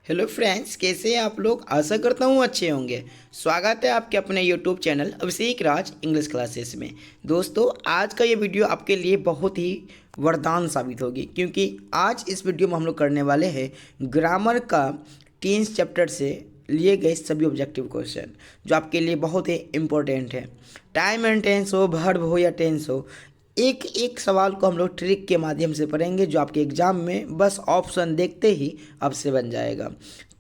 Hello friends, कैसे हैं आप लोग। आशा करता हूँ अच्छे होंगे। स्वागत है आपके अपने यूट्यूब चैनल अभिषेक राज इंग्लिश क्लासेस में। दोस्तों, आज का ये वीडियो आपके लिए बहुत ही वरदान साबित होगी, क्योंकि आज इस वीडियो में हम लोग करने वाले हैं ग्रामर का टेंस चैप्टर से लिए गए सभी ऑब्जेक्टिव क्वेश्चन, जो आपके लिए बहुत ही इम्पोर्टेंट है। टाइम एंड टेंस हो, वर्ब हो या टेंस हो, एक एक सवाल को हम लोग ट्रिक के माध्यम से पढ़ेंगे, जो आपके एग्जाम में बस ऑप्शन देखते ही आपसे बन जाएगा।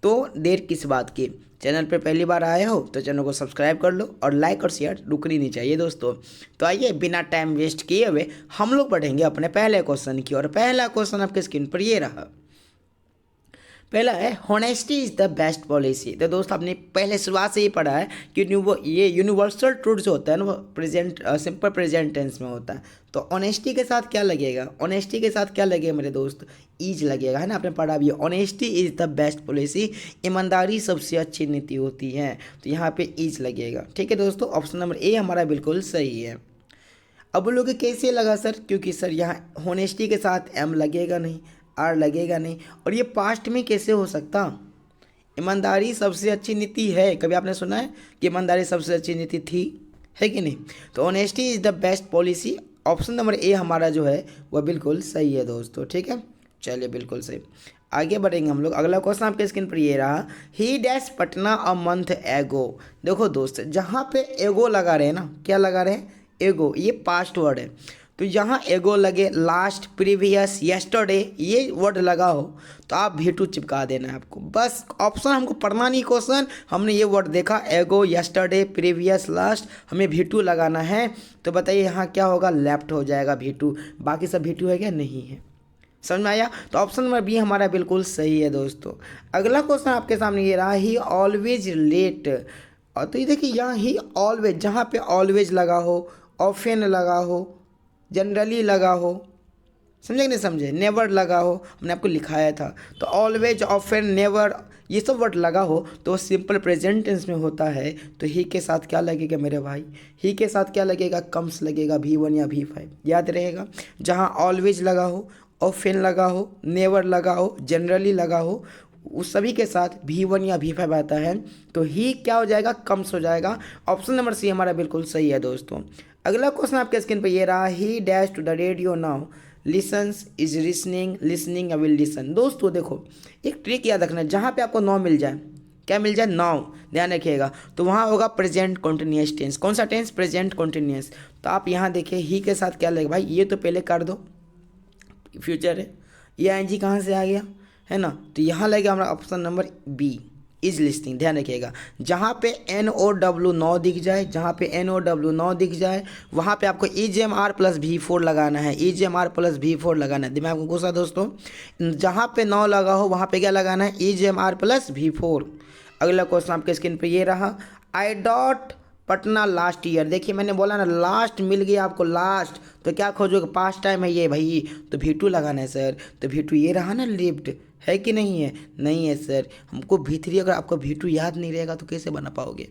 तो देर किस बात की, चैनल पर पहली बार आए हो तो चैनल को सब्सक्राइब कर लो और लाइक और शेयर रुकनी नहीं चाहिए दोस्तों। तो आइए बिना टाइम वेस्ट किए हुए हम लोग पढ़ेंगे अपने पहले क्वेश्चन की। और पहला क्वेश्चन आपके स्क्रीन पर ये रहा। पहला है honesty is the best policy. तो दोस्त, आपने पहले शुरुआत से ही पढ़ा है कि ये यूनिवर्सल ट्रूथ जो होता है ना, वो प्रेजेंट सिंपल प्रेजेंट टेंस में होता है। तो ऑनेस्टी के साथ क्या लगेगा, ऑनेस्टी के साथ क्या लगेगा मेरे दोस्त, ईज लगेगा, है ना। आपने पढ़ा भी है, honesty is the best policy, ईमानदारी सबसे अच्छी नीति होती है। तो यहाँ पे ईज लगेगा। ठीक है दोस्तों, ऑप्शन नंबर ए हमारा बिल्कुल सही है। अब बोलोगे कैसे लगा सर, क्योंकि सर यहाँ होनेस्टी के साथ एम लगेगा नहीं, आर लगेगा नहीं, और ये पास्ट में कैसे हो सकता। ईमानदारी सबसे अच्छी नीति है, कभी आपने सुना है कि ईमानदारी सबसे अच्छी नीति थी, है कि नहीं। तो honesty is the best policy, option number A हमारा जो है वह बिल्कुल सही है दोस्तों। ठीक है, चलिए बिल्कुल सही। आगे बढ़ेंगे हम लोग। अगला क्वेश्चन आपके स्क्रीन पर ये रहा, he dash Patna a month एगो। देखो दोस्त, जहाँ पे एगो लगा रहे हैं ना, क्या लगा रहे हैं, एगो, ये पास्ट वर्ड है। तो यहाँ एगो लगे, लास्ट, प्रीवियस, यस्टरडे, ये वर्ड लगा हो तो आप भी2 चिपका देना है आपको। बस ऑप्शन हमको पढ़ना नहीं, क्वेश्चन हमने ये वर्ड देखा, एगो, यस्टरडे, प्रीवियस, लास्ट, हमें भी2 लगाना है। तो बताइए यहाँ क्या होगा, लेफ्ट हो जाएगा भी2। बाकी सब भी2 है क्या, नहीं है। समझ में आया। तो ऑप्शन नंबर बी हमारा बिल्कुल सही है दोस्तों। अगला क्वेश्चन आपके सामने ये रहा, ही ऑलवेज लेट। और तो ये देखिए, यहाँ ही ऑलवेज, जहाँ पे ऑलवेज लगा हो, ऑफेन लगा हो, जनरली लगा हो, समझे कि नहीं समझे, नेवर लगा हो, हमने आपको लिखाया था। तो ऑलवेज, ऑफेन, नेवर, ये सब वर्ड लगा हो तो वो सिंपल प्रेजेंट टेंस में होता है। तो ही के साथ क्या लगेगा मेरे भाई, ही के साथ क्या लगेगा, कम्स लगेगा, भी1 या भी5, याद रहेगा। जहाँ ऑलवेज लगा हो, ऑफेन लगा हो, नेवर लगा हो, जनरली लगा हो, उस सभी के साथ भी1 या भी5 आता है। तो ही क्या हो जाएगा, कम्स हो जाएगा। ऑप्शन नंबर सी हमारा बिल्कुल सही है दोस्तों। अगला क्वेश्चन आपके स्क्रीन पे ये रहा, he dash to the radio now, listens, is listening, listening, will listen. दोस्तों देखो, एक ट्रिक याद रखना, जहाँ पे आपको नाउ मिल जाए, क्या मिल जाए, नाउ, ध्यान रखिएगा, तो वहाँ होगा प्रेजेंट कॉन्टिन्यूअस टेंस। कौन सा टेंस, प्रेजेंट कॉन्टिन्यूअस। तो आप यहाँ देखिए, ही के साथ क्या लगेगा भाई, ये तो पहले कर दो, फ्यूचर है, ये आईएनजी कहाँ से आ गया, है ना। तो यहाँ लगेगा हमारा option number B, is listing. ध्यान रखिएगा, जहाँ पे NO W 9 दिख जाए, जहाँ पे NO W 9 दिख जाए, वहाँ पे आपको EGMR प्लस V4 लगाना है, EGMR प्लस V4 लगाना है। दिमाग में घुसा दोस्तों, जहाँ पे 9 लगा हो वहाँ पे क्या लगाना है, EGMR प्लस V4। अगला क्वेश्चन आपके स्क्रीन पे ये रहा, I dot Patna last year. देखिए मैंने बोला ना, लास्ट मिल गया आपको, लास्ट, तो क्या खोजोगे, पास्ट टाइम है ये भाई, तो भी2 लगाना है सर। तो भी2 ये रहा ना, लिव्ड, है कि नहीं है, नहीं है सर। हमको भी3, अगर आपको भी2 याद नहीं रहेगा तो कैसे बना पाओगे।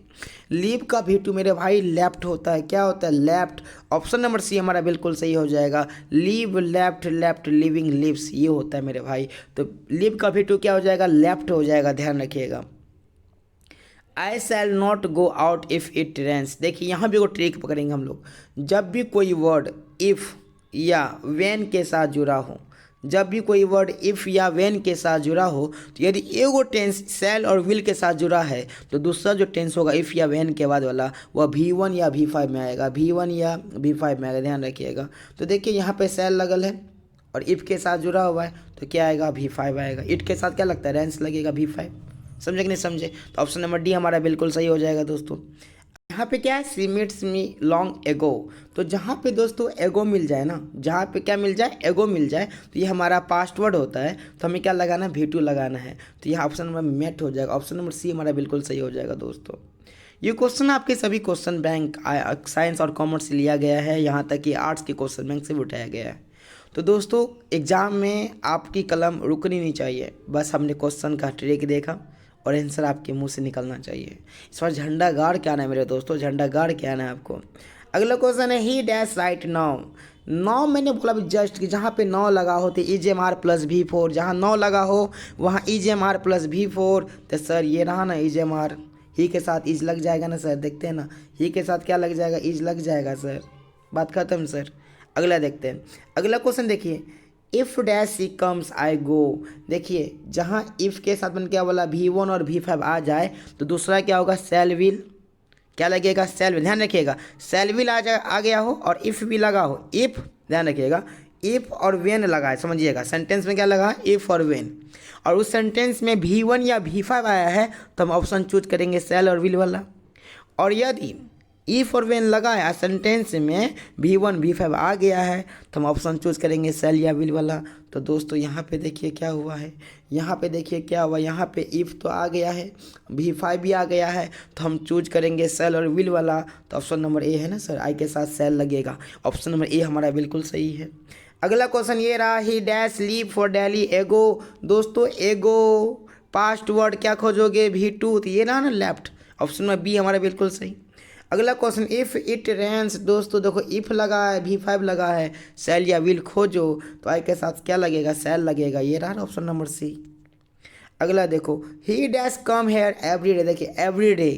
लीव का भी2 मेरे भाई लेफ्ट होता है, क्या होता है, लेफ्ट। ऑप्शन नंबर सी हमारा बिल्कुल सही हो जाएगा, leave, left, left, living, lives, ये होता है मेरे भाई। तो लीव का भी2 क्या हो जाएगा, लेफ्ट हो जाएगा, ध्यान रखिएगा। I shall not go out if it rains. देखिए यहाँ भी वो ट्रिक पकड़ेंगे हम लोग। जब भी कोई वर्ड इफ़ या वेन के साथ जुड़ा हो, जब भी कोई वर्ड इफ़ या वेन के साथ जुड़ा हो, तो यदि एगो टेंस शैल और विल के साथ जुड़ा है, तो दूसरा जो टेंस होगा इफ़ या वेन के बाद वाला, वह भी1 या भी5 में आएगा, भी1 या भी5 में आएगा, ध्यान रखिएगा। तो देखिए यहाँ पे शैल लगल है और इफ़ के साथ जुड़ा हुआ है, तो क्या आएगा, भी5 आएगा। इट के साथ क्या लगता है, रेंस लगेगा, भी5। समझे कि नहीं समझे। तो ऑप्शन नंबर डी हमारा बिल्कुल सही हो जाएगा दोस्तों। यहाँ पे क्या है, सी मीट्स मी लॉन्ग एगो। तो जहाँ पे दोस्तों एगो मिल जाए ना, जहाँ पे क्या मिल जाए, एगो मिल जाए, तो ये हमारा पास्ट वर्ड होता है। तो हमें क्या लगाना है, भी2 लगाना है। तो यहाँ ऑप्शन नंबर मेट हो जाएगा, ऑप्शन नंबर सी हमारा बिल्कुल सही हो जाएगा दोस्तों। ये क्वेश्चन आपके सभी क्वेश्चन बैंक साइंस और कॉमर्स से लिया गया है, यहाँ तक कि आर्ट्स के क्वेश्चन बैंक से भी उठाया गया है। तो दोस्तों, एग्ज़ाम में आपकी कलम रुकनी नहीं चाहिए, बस हमने क्वेश्चन का ट्रिक देखा और आंसर आपके मुंह से निकलना चाहिए। इस बार झंडा गाड़ के आना है मेरे दोस्तों, झंडा गाड़ के आना है आपको। अगला क्वेश्चन है, ही डैश राइट नाउ। नाउ मैंने बोला भी जस्ट कि जहाँ पे नाउ लगा हो तो EGMR प्लस V4, जहाँ नाउ लगा हो वहाँ EGMR प्लस V4। तो सर ये रहा ना EGMR, ही के साथ इज लग जाएगा ना सर, देखते हैं ना, ही के साथ क्या लग जाएगा, इज लग जाएगा सर, बात खत्म सर। अगला देखते हैं, अगला क्वेश्चन देखिए, if dash she comes I go. देखिए जहाँ इफ़ के साथ मैंने क्या बोला V1 और V5 आ जाए तो दूसरा क्या होगा, सेल विल, क्या लगेगा, सेल विल, ध्यान रखिएगा, सेल विल आ गया हो और इफ़ भी लगा हो, इफ़, ध्यान रखिएगा, इफ़ और वेन लगा है, समझिएगा सेंटेंस में क्या लगा है, इफ़ और वेन, और उस सेंटेंस में V1 या V5 आया है तो हम ऑप्शन चूज करेंगे सेल और विल वाला। और यदि इफ और वेन लगा है सेंटेंस में V1 V5 आ गया है तो हम ऑप्शन चूज करेंगे सेल या विल वाला। तो दोस्तों यहाँ पे देखिए क्या हुआ है, यहाँ पे देखिए क्या हुआ, यहाँ पे इफ़ तो आ गया है, V5 भी आ गया है, तो हम चूज करेंगे सेल और विल वाला। तो ऑप्शन नंबर ए है ना सर, आई के साथ सेल लगेगा, ऑप्शन नंबर ए हमारा बिल्कुल सही है। अगला क्वेश्चन ये रहा, he dash leave for Delhi एगो। दोस्तों एगो पास्ट वर्ड क्या खोजोगे, V2, तो ये रहा ना लेफ्ट, ऑप्शन नंबर बी हमारा बिल्कुल सही। अगला क्वेश्चन, इफ़ इट रेन्स। दोस्तों देखो इफ़ लगा है, V5 लगा है, सेल या विल खोजो, तो आई के साथ क्या लगेगा, सेल लगेगा, ये रहा ऑप्शन नंबर सी। अगला देखो, he dash come here every day. देखिए एवरी डे,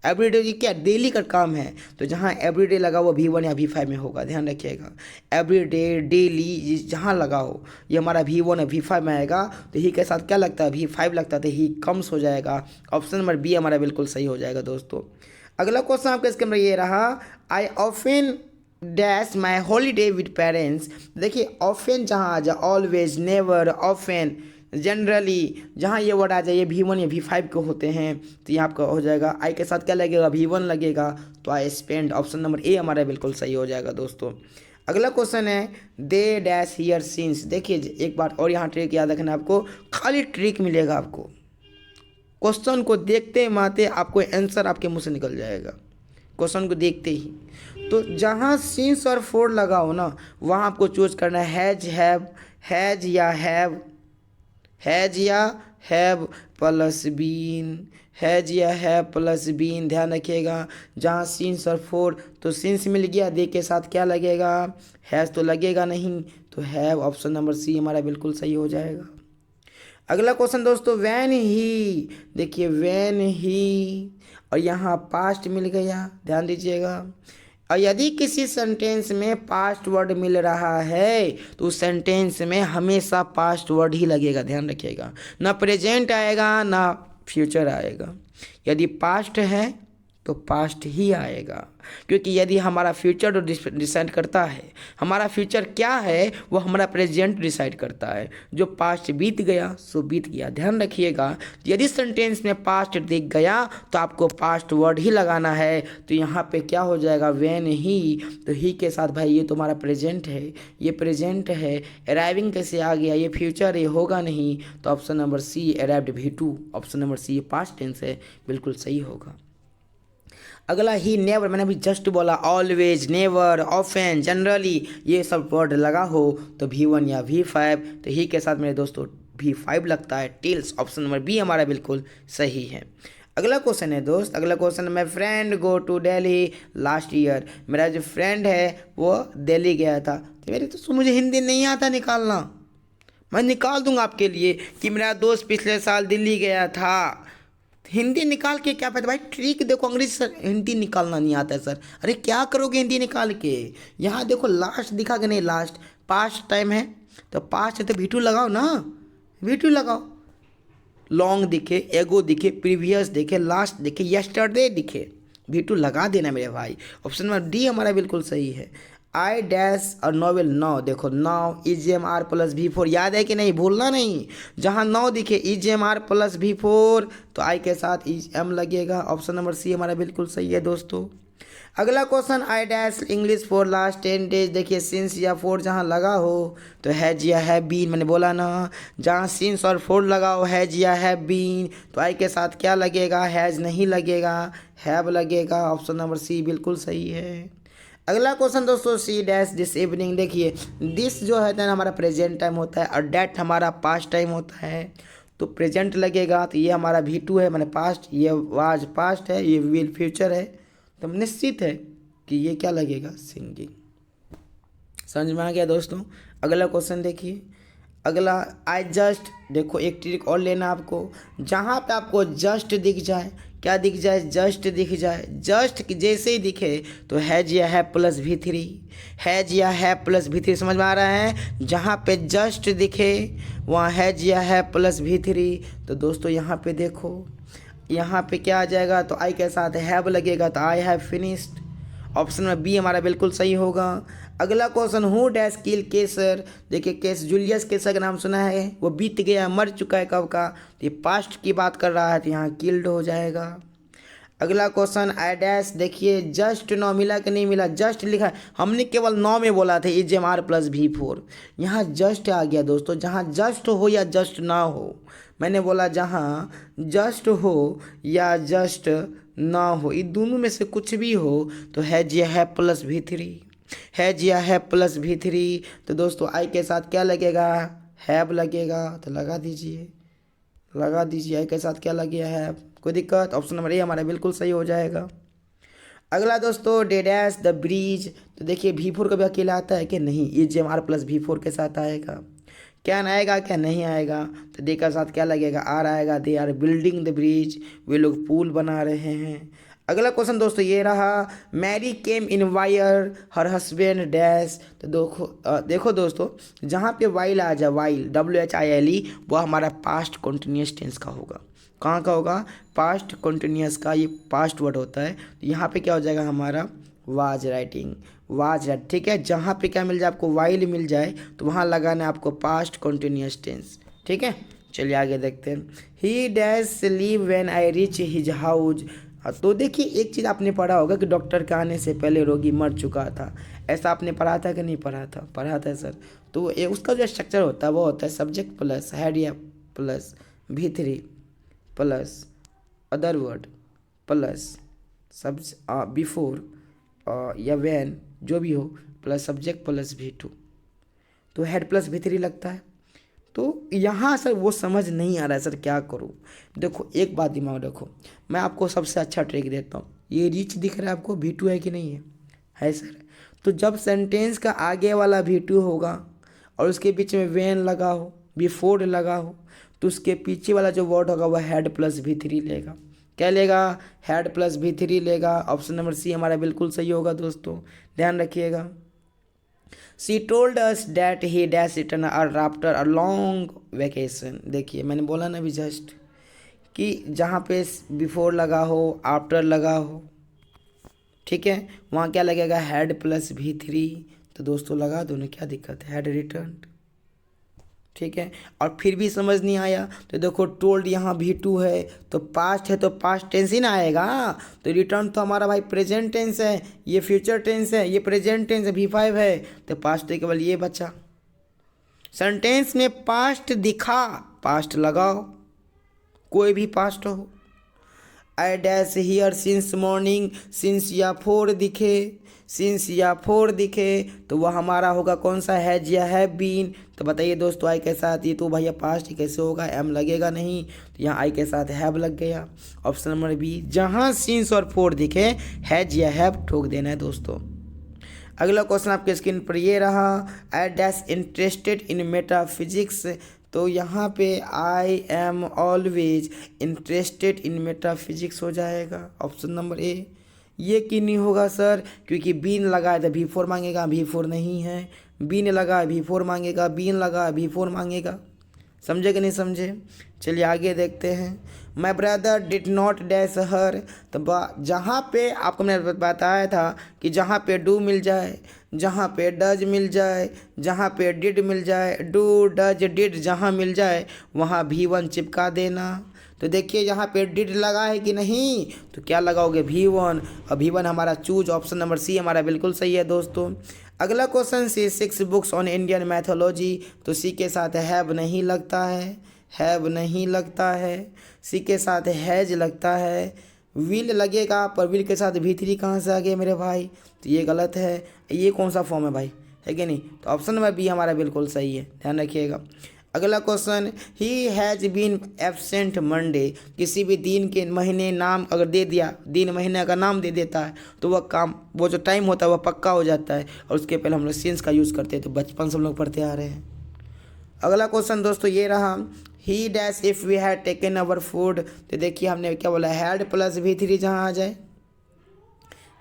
एवरी डे क्या डेली का काम है, तो जहाँ एवरी डे लगा वो V1 या V5 में होगा, ध्यान रखिएगा, एवरी डे डेली जहाँ लगा हो ये हमारा V1 या V5 में आएगा। तो ही के साथ क्या लगता है, V5 लगता है, तो ही कम्स हो जाएगा, ऑप्शन नंबर बी हमारा बिल्कुल सही हो जाएगा दोस्तों। अगला क्वेश्चन आपका इसके अंदर ये रहा, I often dash my holiday with parents. देखिए ऑफन जहाँ आ जाए, ऑलवेज, नेवर, ऑफन, जनरली, जहाँ ये वर्ड आ जाए ये V1 या V5 के होते हैं, तो यहाँ आपका हो जाएगा आई के साथ क्या लगेगा, V1 लगेगा, तो I spend, option number A हमारा बिल्कुल सही हो जाएगा दोस्तों। अगला क्वेश्चन है, दे डैश हियर सिंस। देखिए एक बात और यहाँ ट्रिक याद रखना, आपको खाली ट्रिक मिलेगा, आपको क्वेश्चन को देखते माते आपको आंसर आपके मुंह से निकल जाएगा, क्वेश्चन को देखते ही। तो जहाँ सिंस और फोर लगा हो ना वहाँ आपको चूज करना है हैज, हैव, हैज या हैव, हैज या हैव प्लस बीन, हैज या हैव प्लस बीन, ध्यान रखिएगा। जहाँ सिंस और फोर, तो सिंस मिल गया, दे के साथ क्या लगेगा, हैज तो लगेगा नहीं, तो हैव, ऑप्शन नंबर सी हमारा बिल्कुल सही हो जाएगा। अगला क्वेश्चन दोस्तों, वैन ही। देखिए वैन ही, और यहाँ पास्ट मिल गया, ध्यान दीजिएगा। और यदि किसी सेंटेंस में पास्ट वर्ड मिल रहा है तो उस सेंटेंस में हमेशा पास्ट वर्ड ही लगेगा, ध्यान रखिएगा, ना प्रेजेंट आएगा ना फ्यूचर आएगा। यदि पास्ट है तो पास्ट ही आएगा, क्योंकि यदि हमारा फ्यूचर तो डिसाइड करता है, हमारा फ्यूचर क्या है वो हमारा प्रेजेंट डिसाइड करता है। जो पास्ट बीत गया सो बीत गया, ध्यान रखिएगा। यदि सेंटेंस में पास्ट दिख गया तो आपको पास्ट वर्ड ही लगाना है। तो यहाँ पे क्या हो जाएगा, व्हेन ही, तो ही के साथ भाई ये तुम्हारा प्रेजेंट है, ये प्रेजेंट है, अराइविंग कैसे आ गया, ये फ्यूचर ये होगा नहीं, तो option number C arrived V2, option number C past tense है, बिल्कुल सही होगा। अगला ही नेवर, मैंने अभी जस्ट बोला, ऑलवेज, नेवर, ऑफन, जनरली, ये सब वर्ड लगा हो तो V1 या V5, तो ही के साथ मेरे दोस्तों V5 लगता है, टिल्स, ऑप्शन नंबर बी हमारा बिल्कुल सही है। अगला क्वेश्चन है दोस्त, अगला question, my friend go to Delhi last year. मेरा जो फ्रेंड है वो दिल्ली गया था। तो मेरे दोस्तों मुझे हिंदी नहीं आता निकालना, मैं निकाल दूंगा आपके लिए कि मेरा दोस्त पिछले साल दिल्ली गया था। हिंदी निकाल के क्या फायदा भाई, ट्रिक देखो, अंग्रेजी सर हिंदी निकालना नहीं आता है सर, अरे क्या करोगे हिंदी निकाल के। यहाँ देखो लास्ट दिखा कि नहीं, लास्ट पास्ट टाइम है, तो पास्ट है तो V2 लगाओ ना, V2 लगाओ। लॉन्ग दिखे, एगो दिखे, प्रीवियस दिखे, लास्ट दिखे, यस्टरडे दिखे, V2 लगा देना मेरे भाई, ऑप्शन नंबर डी हमारा बिल्कुल सही है। आई डैश और नॉवेल, नाउ, देखो नाउ EGMR प्लस V4, याद है कि नहीं, भूलना नहीं। जहाँ नाउ दिखे EGMR प्लस V4 तो आई के साथ EM लगेगा, ऑप्शन नंबर सी हमारा बिल्कुल सही है दोस्तों। अगला question, I dash English for last 10 days. देखिए सिंस या फोर जहाँ लगा हो तो हैज या हैव बीन, मैंने बोला ना, जहाँ सिंस और फोर लगा हो हैज या हैव बीन, तो आई के साथ क्या लगेगा, हैज नहीं लगेगा, हैव लगेगा, ऑप्शन नंबर सी बिल्कुल सही है। अगला क्वेश्चन दोस्तों, सी डैश दिस इवनिंग। देखिए दिस जो है ना हमारा प्रेजेंट टाइम होता है और डैट हमारा पास्ट टाइम होता है, तो प्रेजेंट लगेगा, तो ये हमारा V2 है, मैंने पास्ट, ये वाज पास्ट है, ये विल फ्यूचर है, तो निश्चित है कि ये क्या लगेगा, सिंगिंग, समझ में आ गया दोस्तों। अगला क्वेश्चन देखिए, अगला आई जस्ट, देखो एक ट्रिक और लेना आपको, जहाँ पे आपको जस्ट दिख जाए, क्या दिख जाए, जस्ट दिख जाए, जस्ट जैसे ही दिखे तो हैज या है प्लस V3, हैज या है प्लस V3, समझ में आ रहा है। जहाँ पे जस्ट दिखे वहाँ हैज या है प्लस V3। तो दोस्तों यहाँ पे देखो, यहाँ पे क्या आ जाएगा, तो आई के साथ हैव लगेगा तो आई हैव फिनिश्ड। ऑप्शन में बी हमारा बिल्कुल सही होगा। अगला क्वेश्चन, हु डैश किल केसर, देखिए केस जूलियस केसर का नाम सुना है, वो बीत गया, मर चुका है कब का, तो ये पास्ट की बात कर रहा है तो यहाँ किल्ड हो जाएगा। अगला क्वेश्चन, आई डैश, देखिए जस्ट 9 मिला कि नहीं मिला, जस्ट लिखा है, हमने केवल 9 में बोला था EGMR प्लस V4, यहाँ जस्ट आ गया दोस्तों। जहाँ जस्ट हो या जस्ट ना हो, मैंने बोला जहाँ जस्ट हो या जस्ट ना हो, ये दोनों में से कुछ भी हो तो हैज या है प्लस V3, हैज या है प्लस V3। तो दोस्तों आई के साथ क्या लगेगा, हैव लगेगा, तो लगा दीजिए, लगा दीजिए। आई के साथ क्या लगे है, कोई दिक्कत, ऑप्शन नंबर ए हमारा बिल्कुल सही हो जाएगा। अगला दोस्तों, डे डैश द ब्रिज, तो देखिए V4 कभी अकेला आता है कि नहीं, EGMR प्लस V4 के साथ आएगा, क्या आएगा क्या नहीं आएगा, तो डे के साथ क्या लगेगा, आर आएगा, they are building the bridge, वे लोग पुल बना रहे हैं। अगला क्वेश्चन दोस्तों ये रहा, मैरी केम इन वायर हर हस्बैंड डैश, तो देखो दोस्तों, जहाँ पे वाइल आ जाए, वाइल WHILE, वो हमारा पास्ट कॉन्टिन्यूस टेंस का होगा। कहाँ का होगा, पास्ट कॉन्टिन्यूस का, ये पास्ट वर्ड होता है। तो यहाँ पे क्या हो जाएगा हमारा, वाज राइटिंग, वाज राइट, ठीक है। जहाँ पे क्या मिल जाए आपको, वाइल मिल जाए, तो वहाँ लगाना है आपको पास्ट कॉन्टिन्यूस टेंस, ठीक है। चलिए आगे देखते हैं, ही dash leave when I reach his house. तो देखिए एक चीज़ आपने पढ़ा होगा कि डॉक्टर के आने से पहले रोगी मर चुका था, ऐसा आपने पढ़ा था कि नहीं पढ़ा था, पढ़ा था सर। तो ये उसका जो स्ट्रक्चर होता है वो होता है सब्जेक्ट प्लस हैड या plus V3 plus other word plus सब बिफोर या व्हेन जो भी हो, प्लस सब्जेक्ट प्लस V2, तो हैड प्लस V3 लगता है। तो यहाँ सर वो समझ नहीं आ रहा है सर, क्या करूँ। देखो एक बात दिमाग रखो, मैं आपको सबसे अच्छा ट्रिक देता हूँ, ये रीच दिख रहा है आपको, V2 है कि नहीं है सर। तो जब सेंटेंस का आगे वाला V2 होगा और उसके बीच में व्हेन लगा हो, बिफोर लगा हो, तो उसके पीछे वाला जो वर्ड होगा वह हैड प्लस V3 लेगा। क्या लेगा, हैड प्लस V3 लेगा। ऑप्शन नंबर सी हमारा बिल्कुल सही होगा दोस्तों, ध्यान रखिएगा। She told us that he dash return after a long vacation। देखिए मैंने बोला ना अभी जस्ट कि जहाँ पे बिफोर लगा हो, आफ्टर लगा हो, ठीक है, वहाँ क्या लगेगा, हैड प्लस V3। तो दोस्तों लगा दो ना, क्या दिक्कत है, हैड रिटर्न, ठीक है। और फिर भी समझ नहीं आया तो देखो, टोल्ड यहाँ V2 है तो पास्ट है, तो पास्ट टेंस ही ना आएगा। तो रिटर्न तो हमारा भाई प्रेजेंट टेंस है, ये फ्यूचर टेंस है, ये प्रेजेंट टेंस है, V5 है, तो पास्ट तो केवल ये बचा। सेंटेंस में पास्ट दिखा, पास्ट लगाओ, कोई भी पास्ट हो। I dash here since morning, since या फोर दिखे, सिंस या फोर दिखे तो वह हमारा होगा कौन सा, हैज या हैव बीन। तो बताइए दोस्तों आई के साथ, ये तो भैया पास्ट कैसे होगा, एम लगेगा नहीं, तो यहाँ आई के साथ हैव लग गया। ऑप्शन नंबर बी, जहाँ सिंस और फोर दिखे हैज या हैव ठोक देना है दोस्तों। अगला क्वेश्चन आपके स्क्रीन पर ये रहा, I dash interested in metaphysics, तो यहाँ पे I am always interested in metaphysics हो जाएगा। ऑप्शन नंबर ए, ये क्यों नहीं होगा सर, क्योंकि बीन लगा है तो V4 मांगेगा, V4 नहीं है, बीन लगा V4 मांगेगा, बीन लगा V4 मांगेगा, समझे कि नहीं समझे। चलिए आगे देखते हैं, my brother did not dash her, तो जहाँ पे आपको मैंने बताया था कि जहाँ पे डू मिल जाए, जहाँ पे डज मिल जाए, जहाँ पे डिड मिल जाए, डू डज डिड जहाँ मिल जाए वहाँ V1 चिपका देना। तो देखिए यहाँ पे डिड लगा है कि नहीं, तो क्या लगाओगे, V1, और V1 हमारा चूज, ऑप्शन नंबर सी हमारा बिल्कुल सही है दोस्तों। अगला question, C 6 books on Indian mythology, तो सी के साथ हैव नहीं लगता है, हैव नहीं लगता है, सी के साथ हैज लगता है, विल लगेगा, पर विल के साथ V3 कहाँ से आ गया मेरे भाई, तो ये गलत है। ये कौन सा फॉर्म है भाई, है कि नहीं, तो ऑप्शन नंबर बी हमारा बिल्कुल सही है, ध्यान रखिएगा। अगला question, he has been absent Monday, किसी भी दिन के महीने नाम अगर दे दिया, दिन महीने का नाम दे देता है तो वह काम, वो जो टाइम होता है वह पक्का हो जाता है। और उसके पहले हम लोग सिंस का यूज़ करते हैं, तो बचपन से हम लोग पढ़ते आ रहे हैं। अगला क्वेश्चन दोस्तों ये रहा, he dash if we had taken our food, तो देखिए हमने क्या बोला, हैड प्लस V3 जहाँ आ जाए,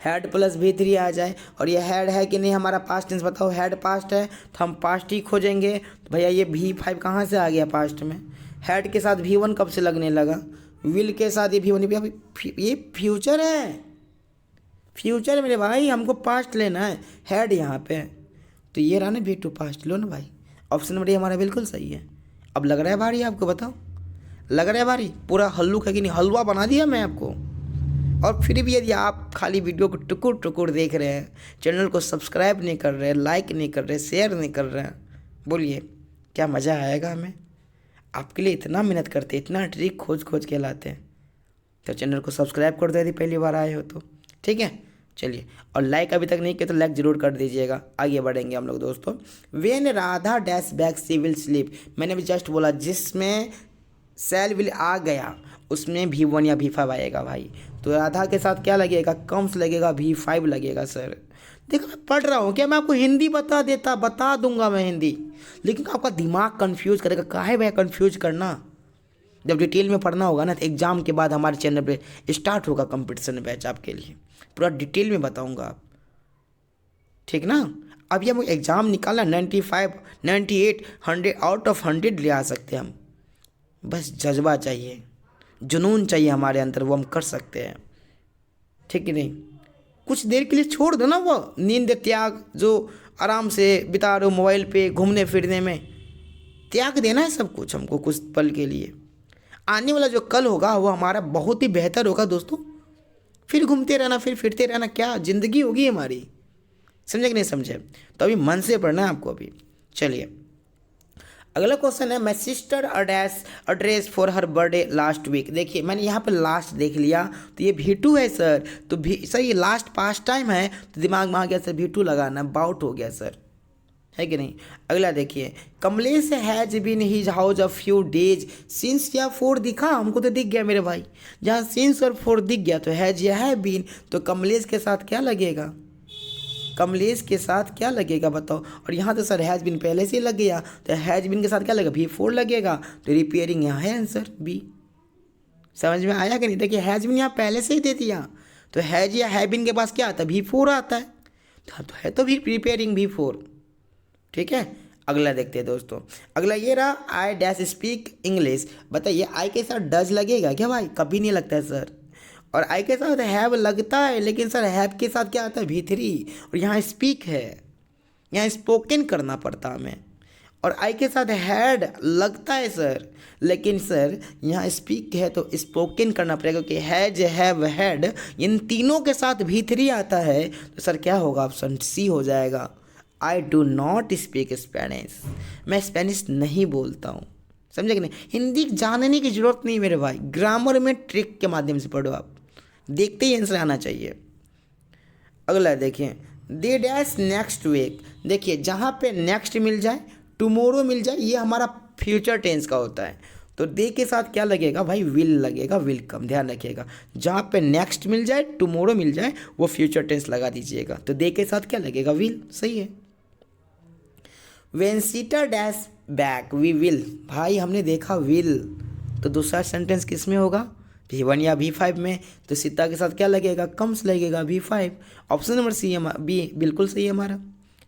हैड प्लस V3 आ जाए। और ये हैड है कि नहीं हमारा पास्ट टेंस बताओ, हैड पास्ट है तो हम पास्ट ही खोजेंगे। तो भैया ये V5 कहाँ से आ गया पास्ट में, हैड के साथ V1 कब से लगने लगा, विल के साथ ये V1, ये फ्यूचर है, फ्यूचर मेरे भाई, हमको पास्ट लेना है, हैड यहाँ पे, तो ये रहा ना V2 पास्ट, लो ना भाई, ऑप्शन नंबर ये हमारा बिल्कुल सही है। अब लग रहा है भारी आपको, बताओ लग रहा है भारी, पूरा हल्लू है कि नहीं, हलवा बना दिया मैं आपको। और फिर भी यदि आप खाली वीडियो को टुकुर टुकुर देख रहे हैं, चैनल को सब्सक्राइब नहीं कर रहे, लाइक नहीं कर रहे, शेयर नहीं कर रहे हैं, बोलिए क्या मज़ा आएगा हमें। आपके लिए इतना मेहनत करते, इतना ट्रिक खोज खोज के लाते हैं, तो चैनल को सब्सक्राइब कर दो यदि पहली बार आए हो तो, ठीक है। चलिए, और लाइक अभी तक नहीं किया तो लाइक जरूर कर दीजिएगा। आगे बढ़ेंगे हम लोग दोस्तों। When Radha dash back she will sleep, मैंने भी जस्ट बोला जिसमें सेल विल आ गया उसमें V1 या V5 आएगा भाई। तो राधा के साथ क्या लगेगा, कम्स लगेगा, V5 लगेगा सर। देखो मैं पढ़ रहा हूँ क्या, मैं आपको हिंदी बता दूंगा मैं हिंदी, लेकिन आपका दिमाग कंफ्यूज करेगा। काहे भैया कंफ्यूज करना, जब डिटेल में पढ़ना होगा ना तो एग्ज़ाम के बाद हमारे चैनल पे स्टार्ट होगा कंपटीशन बैच, आपके लिए पूरा डिटेल में बताऊंगा आप, ठीक ना। अभी हम एग्ज़ाम निकालना 95, 98, 100 आउट ऑफ 100 ले आ सकते हैं हम, बस जज्बा चाहिए, जुनून चाहिए हमारे अंदर, वो हम कर सकते हैं, ठीक है नहीं। कुछ देर के लिए छोड़ दो ना वो नींद त्याग, जो आराम से बिता रहे हो मोबाइल पे घूमने फिरने में, त्याग देना है सब कुछ हमको कुछ पल के लिए। आने वाला जो कल होगा वो हमारा बहुत ही बेहतर होगा दोस्तों। फिर घूमते रहना, फिर फिरते रहना, क्या ज़िंदगी होगी हमारी, समझे कि नहीं समझे। तो अभी मन से पढ़ना है आपको अभी। चलिए अगला क्वेश्चन है, my sister address for her birthday last week. देखिए मैंने यहाँ पे लास्ट देख लिया तो ये V2 है सर, तो सर ये लास्ट पास्ट टाइम है तो दिमाग में आ गया सर V2 लगाना, बाउट हो गया सर, है कि नहीं। अगला देखिए, Kamlesh has been his house a few days since, या 4 दिखा हमको तो दिख गया मेरे भाई, जहाँ सिंस और 4 दिख गया तो हैज या है बीन, तो कमलेश के साथ क्या लगेगा, कमलेश के साथ क्या लगेगा बताओ। और यहाँ तो सर हैज बीन पहले से ही लग गया, तो हैज बीन के साथ क्या लगेगा, V4 लगेगा, तो रिपेयरिंग यहाँ है आंसर बी। समझ में आया कि नहीं। देखिए हैज बीन यहाँ पहले से ही दे दिया, तो हैज या है बीन के पास क्या आता है, V4 आता है, तो है तो भी रिपेयरिंग V4, ठीक है। अगला देखते हैं दोस्तों। अगला ये रहा, आई डैश स्पीक इंग्लिश। बताइए आई के साथ डज लगेगा क्या भाई, कभी नहीं लगता है सर। और आई के साथ हैव लगता है, लेकिन सर हैव के साथ क्या आता है, V3, और यहाँ स्पीक है, यहाँ स्पोकन करना पड़ता हमें। और आई के साथ हैड लगता है सर, लेकिन सर यहाँ स्पीक है तो स्पोकन करना पड़ेगा, क्योंकि हैज, हैव, हैड इन तीनों के साथ V3 आता है, तो सर क्या होगा, ऑप्शन सी हो जाएगा। I do not speak Spanish, मैं स्पेनिश नहीं बोलता हूँ, समझे कि नहीं। हिंदी जानने की जरूरत नहीं मेरे भाई, ग्रामर में ट्रिक के माध्यम से पढ़ो आप, देखते ही आंसर आना चाहिए। अगला देखिए, दे डैश नेक्स्ट वीक। देखिए जहाँ पे नेक्स्ट मिल जाए, टुमोरो मिल जाए, ये हमारा फ्यूचर टेंस का होता है, तो दे के साथ क्या लगेगा भाई, विल लगेगा, विलकम, ध्यान रखिएगा। जहाँ पे नेक्स्ट मिल जाए, टुमोरो मिल जाए, वो फ्यूचर टेंस लगा दीजिएगा, तो दे के साथ क्या लगेगा, विल, सही है। When Sita dash back we will, भाई हमने देखा विल, तो दूसरा सेंटेंस किस में होगा, V1 या V5 में, तो सीता के साथ क्या लगेगा, कम्स लगेगा, V5। Option number C B बिल्कुल सही है हमारा,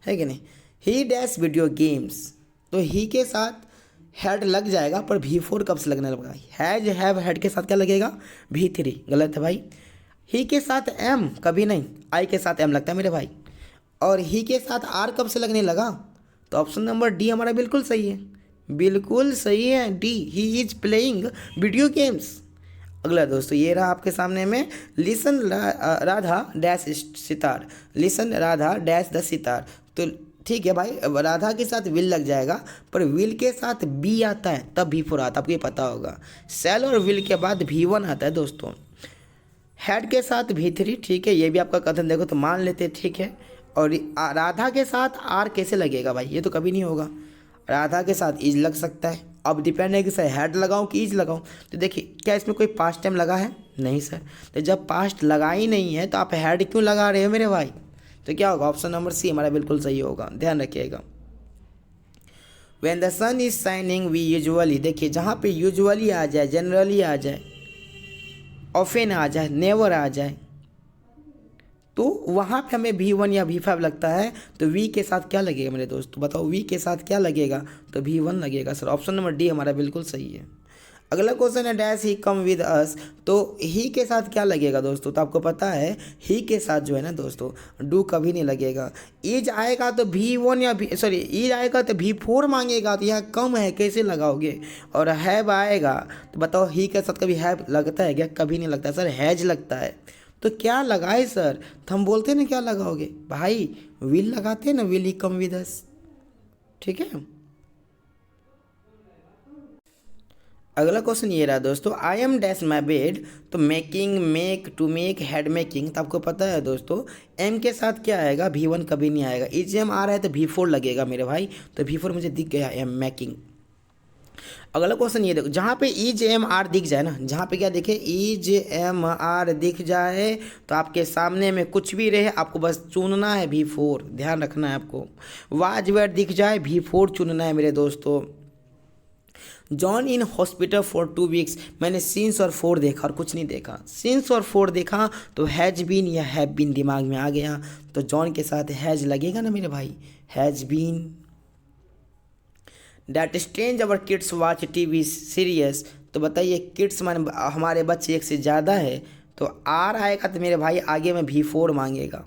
है कि नहीं। ही डैश वीडियो गेम्स, तो ही के साथ हैड लग जाएगा, पर V4 कब से लगने लगेगा, हैज, हैव, हैड के साथ क्या लगेगा, V3, गलत है भाई। ही के साथ एम कभी नहीं, आई के साथ एम लगता है मेरे भाई। और ही के साथ आर कब से लगने लगा, तो ऑप्शन नंबर डी हमारा बिल्कुल सही है, बिल्कुल सही है D, he is playing video games. अगला दोस्तों ये रहा आपके सामने में, listen Radha dash sitar, listen Radha dash the sitar, तो ठीक है भाई, राधा के साथ विल लग जाएगा, पर विल के साथ बी आता है तब V4 आता है, आपको ये पता होगा। सेल और विल के बाद V1 आता है दोस्तों। हैड के साथ V3, ठीक है, ये भी आपका कथन देखो तो मान लेते, ठीक है। और राधा के साथ आर कैसे लगेगा भाई, ये तो कभी नहीं होगा। राधा के साथ इज लग सकता है। अब डिपेंड है कि सर हैड लगाऊं कि इज लगाऊं। तो देखिए क्या इसमें कोई पास्ट टाइम लगा है? नहीं सर। तो जब पास्ट लगा ही नहीं है तो आप हैड क्यों लगा रहे हो मेरे भाई? तो क्या होगा? ऑप्शन नंबर सी हमारा बिल्कुल सही होगा, ध्यान रखिएगा। When the sun is shining we usually, देखिए जहाँ पे यूजुअली आ जाए, जनरली आ जाए, ऑफेन आ जाए, नेवर आ जाए, तो वहाँ पे हमें V1 या V5 लगता है। तो V के साथ क्या लगेगा मेरे दोस्त? बताओ V के साथ क्या लगेगा? तो V1 लगेगा सर। ऑप्शन नंबर डी हमारा बिल्कुल सही है। अगला क्वेश्चन है dash he come with us, तो ही के साथ क्या लगेगा दोस्तों? तो आपको पता है ही के साथ जो है ना दोस्तों डू कभी नहीं लगेगा। ईज आएगा तो V1 या ईज आएगा तो V4 मांगेगा, तो यहाँ कम है कैसे लगाओगे? और हैव आएगा तो बताओ ही के साथ कभी हैव लगता है क्या? कभी नहीं लगता सर, हैज लगता है। तो क्या लगाए सर? तो हम बोलते ना क्या लगाओगे भाई? विल लगाते ना, will he come with us, ठीक है। अगला क्वेश्चन ये रहा दोस्तों, I am dash my bed, तो making, make, to make, had making, तो आपको पता है दोस्तों एम के साथ क्या आएगा? V1 कभी नहीं आएगा। इज एम आ रहा है तो V4 लगेगा मेरे भाई, तो V4 मुझे दिख गया एम, मेकिंग। अगला क्वेश्चन ये देखो, जहाँ पे इज एम आर दिख जाए ना, जहाँ पे क्या दिखे? इज एम आर दिख जाए तो आपके सामने में कुछ भी रहे आपको बस चुनना है V4, ध्यान रखना है आपको। वाज वेयर दिख जाए V4 चुनना है मेरे दोस्तों। John in hospital for 2 weeks, मैंने सीन्स और 4 देखा और कुछ नहीं देखा। सीन्स और 4 देखा तो हैज बीन या हैव बीन दिमाग में आ गया, तो जॉन के साथ हैज लगेगा ना मेरे भाई, has been. That strange our kids watch TV serious, तो बताइए किड्स माने हमारे बच्चे एक से ज़्यादा है, तो आर आएगा तो मेरे भाई आगे में V4 मांगेगा।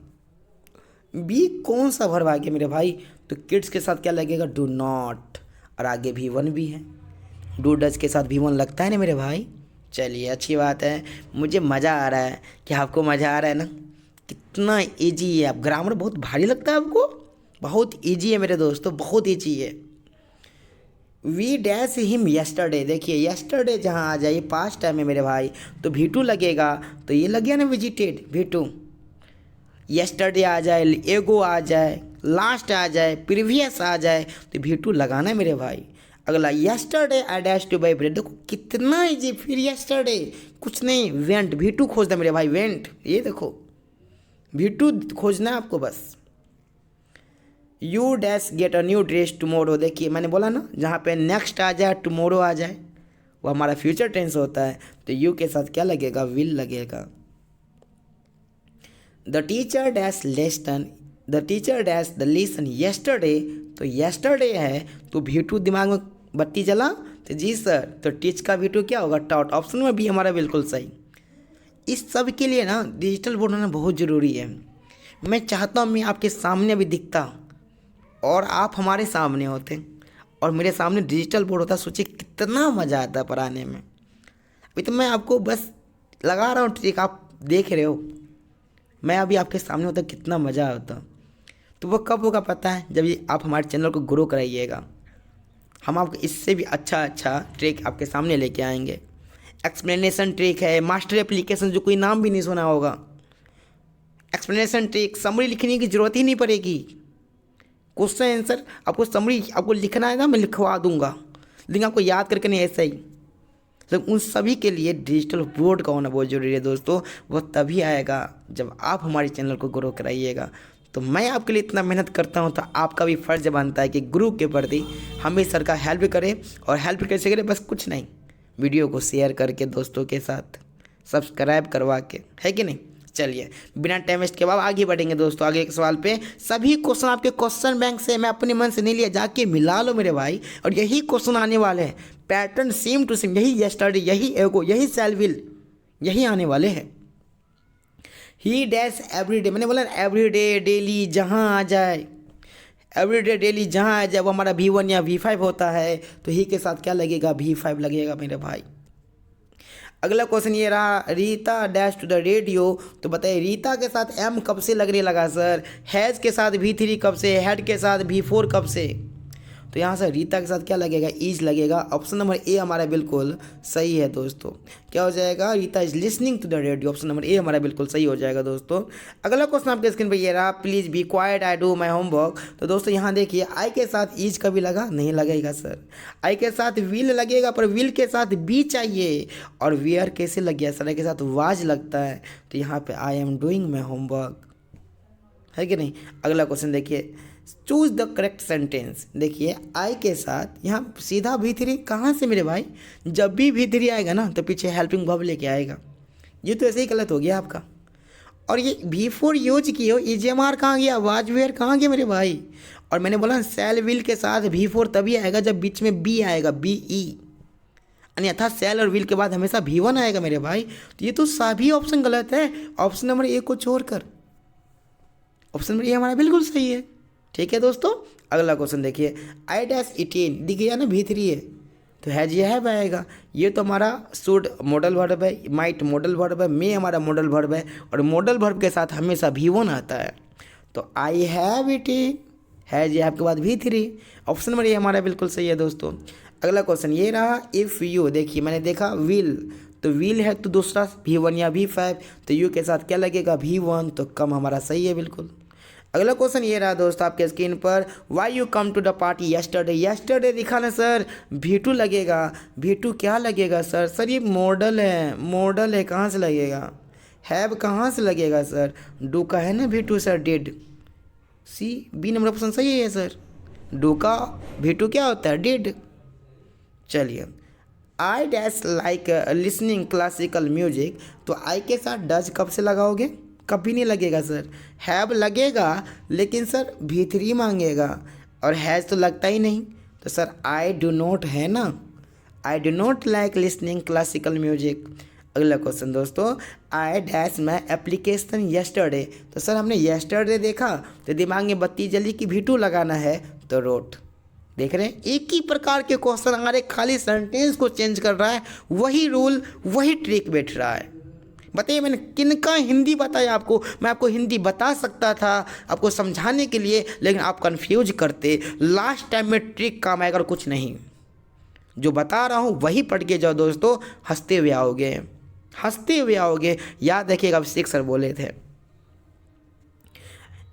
बी कौन सा वर्ब आ गया मेरे भाई? तो किड्स के साथ क्या लगेगा? डू नॉट, और आगे V1 भी है। डू डज के साथ V1 लगता है ना मेरे भाई। चलिए अच्छी बात है, मुझे मज़ा आ रहा है। क्या आपको मज़ा आ रहा है ना? कितना ईजी है। अब ग्रामर बहुत भारी लगता है आपको? बहुत ईजी है मेरे दोस्तों, बहुत ईजी है। वी डैश हिम यस्टरडे, देखिए यस्टरडे जहाँ आ जाए पास्ट टाइम है मेरे भाई, तो V2 लगेगा। तो ये लग गया ना विजिटेड, V2। यस्टरडे आ जाए, एगो आ जाए, लास्ट आ जाए, प्रीवियस आ जाए, तो V2 लगाना है मेरे भाई। अगला yesterday I dash two by bread, देखो कितना इजी। फिर यस्टरडे कुछ नहीं, वेंट, V2 खोजना मेरे भाई, वेंट। ये देखो V2 खोजना है आपको बस। You dash get a new dress tomorrow, देखिए मैंने बोला ना जहाँ पे नेक्स्ट आ जाए, टुमारो आ जाए, वो हमारा फ्यूचर टेंस होता है, तो यू के साथ क्या लगेगा? विल लगेगा। The teacher dash lesson, the teacher dash the lesson yesterday, तो येस्टरडे है तो V2 दिमाग में बत्ती जला, तो जी सर, तो टीच का V2 क्या होगा? टॉट। ऑप्शन में भी हमारा बिल्कुल सही। इस सब के लिए ना डिजिटल बोर्ड होना बहुत ज़रूरी है। मैं चाहता हूँ मैं आपके सामने भी दिखता और आप हमारे सामने होते और मेरे सामने डिजिटल बोर्ड होता, सोचिए कितना मज़ा आता पढ़ाने में। अभी तो मैं आपको बस लगा रहा हूँ ट्रिक, आप देख रहे हो। मैं अभी आपके सामने होता कितना मज़ा आता। तो वो कब होगा पता है? जब ये आप हमारे चैनल को ग्रो कराइएगा। हम आपको इससे भी अच्छा अच्छा ट्रिक आपके सामने लेके आएंगे। एक्सप्लेनेशन ट्रिक है, मास्टर एप्लीकेशन जो कोई नाम भी नहीं सुना होगा, एक्सप्लेनेशन ट्रिक, समरी लिखने की ज़रूरत ही नहीं पड़ेगी। क्वेश्चन आंसर आपको समरी आपको लिखना है ना, मैं लिखवा दूंगा, लेकिन आपको याद करके नहीं, ऐसा ही। तो उन सभी के लिए डिजिटल बोर्ड का होना बहुत ज़रूरी है दोस्तों। वो तभी आएगा जब आप हमारे चैनल को ग्रो कराइएगा। तो मैं आपके लिए इतना मेहनत करता हूँ, तो आपका भी फ़र्ज़ बनता है कि ग्रुप के प्रति हमेशा का हेल्प करें। और हेल्प कैसे करें? बस कुछ नहीं, वीडियो को शेयर करके दोस्तों के साथ, सब्सक्राइब करवा के, है कि नहीं। चलिए बिना टाइम वेस्ट के बाद आगे बढ़ेंगे दोस्तों। आगे एक सवाल पे, सभी क्वेश्चन आपके क्वेश्चन बैंक से मैं अपने मन से नहीं लिया, जाके मिला लो मेरे भाई। और यही क्वेश्चन आने वाले हैं, पैटर्न सेम टू सेम, यही यस्टरडे, यही एगो, यही शैल विल, यही आने वाले हैं। ही डैश एवरीडे, मैंने बोला एवरीडे, डेली, जहाँ आ जाए, एवरीडे डेली जहाँ आ जाए वो हमारा V1 या V5 होता है। तो ही के साथ क्या लगेगा? V5 लगेगा मेरे भाई। अगला क्वेश्चन ये रहा, Rita dash to the radio, तो बताइए रीता के साथ M कब से लगने लगा सर? हैज़ के साथ V3 कब से? हैड के साथ V4 कब से? तो यहाँ से रीता के साथ क्या लगेगा, इज लगेगा। ऑप्शन नंबर ए हमारा बिल्कुल सही है दोस्तों। क्या हो जाएगा, Rita is listening to the radio. Option number A हमारा बिल्कुल सही हो जाएगा दोस्तों। अगला क्वेश्चन आपके स्क्रीन पर ये रहा, please be quite I do my homework. तो दोस्तों यहाँ देखिए, आई के साथ इज कभी लगा, नहीं लगेगा सर। आई के साथ विल लगेगा, पर विल के साथ बी चाहिए। और वेयर कैसे लग गया सर, के साथ वाज लगता है। तो यहाँ पे I am doing my homework, है कि नहीं। अगला क्वेश्चन देखिए, चूज द करेक्ट सेंटेंस। देखिए आई के साथ यहाँ सीधा V3 कहाँ से मेरे भाई, जब भी V3 आएगा ना तो पीछे हेल्पिंग वर्ब लेके आएगा। ये तो ऐसे ही गलत हो गया आपका। और ये V4 यूज किए हो, EJMR कहाँ गया, वाज वेयर कहाँ गया मेरे भाई। और मैंने बोला सेल विल के साथ V4 तभी आएगा जब बीच में बी आएगा, BE। अन्यथा सेल और विल के बाद हमेशा V1 आएगा मेरे भाई। तो ये तो सभी ऑप्शन गलत है, ऑप्शन नंबर ए को छोड़कर। ऑप्शन नंबर ए हमारा बिल्कुल सही है। ठीक है दोस्तों। अगला क्वेश्चन देखिए, आई डैश इटेन दिख गया ना, V3 है तो हैज ये हैव आएगा। ये तो हमारा शुड मॉडल वर्ब है, माइट मॉडल वर्ब है, मे हमारा मॉडल वर्ब है। और मॉडल वर्ब के साथ हमेशा V1 आता है। तो आई हैव इटेन, हैज ये हैव के बाद V3। ऑप्शन नंबर ए हमारा बिल्कुल सही है दोस्तों। अगला क्वेश्चन ये रहा, इफ़ यू, देखिए मैंने देखा विल, तो विल है तो दूसरा V1 या V5, तो यू के साथ क्या लगेगा, V1। तो कम हमारा सही है बिल्कुल। अगला क्वेश्चन ये रहा दोस्त आपके स्क्रीन पर, why you come to the party yesterday. Yesterday दिखा ना सर, V2 लगेगा। V2 क्या लगेगा सर, सर ये मॉडल है, मॉडल है, कहाँ से लगेगा। हैव कहाँ से लगेगा सर, डू का है ना V2 sir, did. C B number option सही है सर, डू का V2 क्या होता है, डिड। चलिए, I dash like listening classical music. तो आई के साथ डज कब से लगाओगे, कभी नहीं लगेगा सर। हैव लगेगा लेकिन सर V3 मांगेगा, और हैज़ तो लगता ही नहीं। तो सर आई डू नॉट है ना, I do not like listening classical music. अगला क्वेश्चन दोस्तों, I dash my application yesterday. तो सर हमने येस्टरडे देखा तो दिमाग में बत्ती जली कि V2 लगाना है, तो रोट। देख रहे हैं, एक ही प्रकार के क्वेश्चन हमारे, खाली सेंटेंस को चेंज कर रहा है, वही रूल वही ट्रिक बैठ रहा है। बताइए मैंने किनका हिंदी बताया आपको। मैं आपको हिंदी बता सकता था आपको समझाने के लिए, लेकिन आप कंफ्यूज करते। लास्ट टाइम में ट्रिक काम आएगा और कुछ नहीं। जो बता रहा हूँ वही पढ़ के जाओ दोस्तों, हंसते हुए आओगे, हंसते हुए आओगे। याद रखिएगा, अभिषेक सर बोले थे।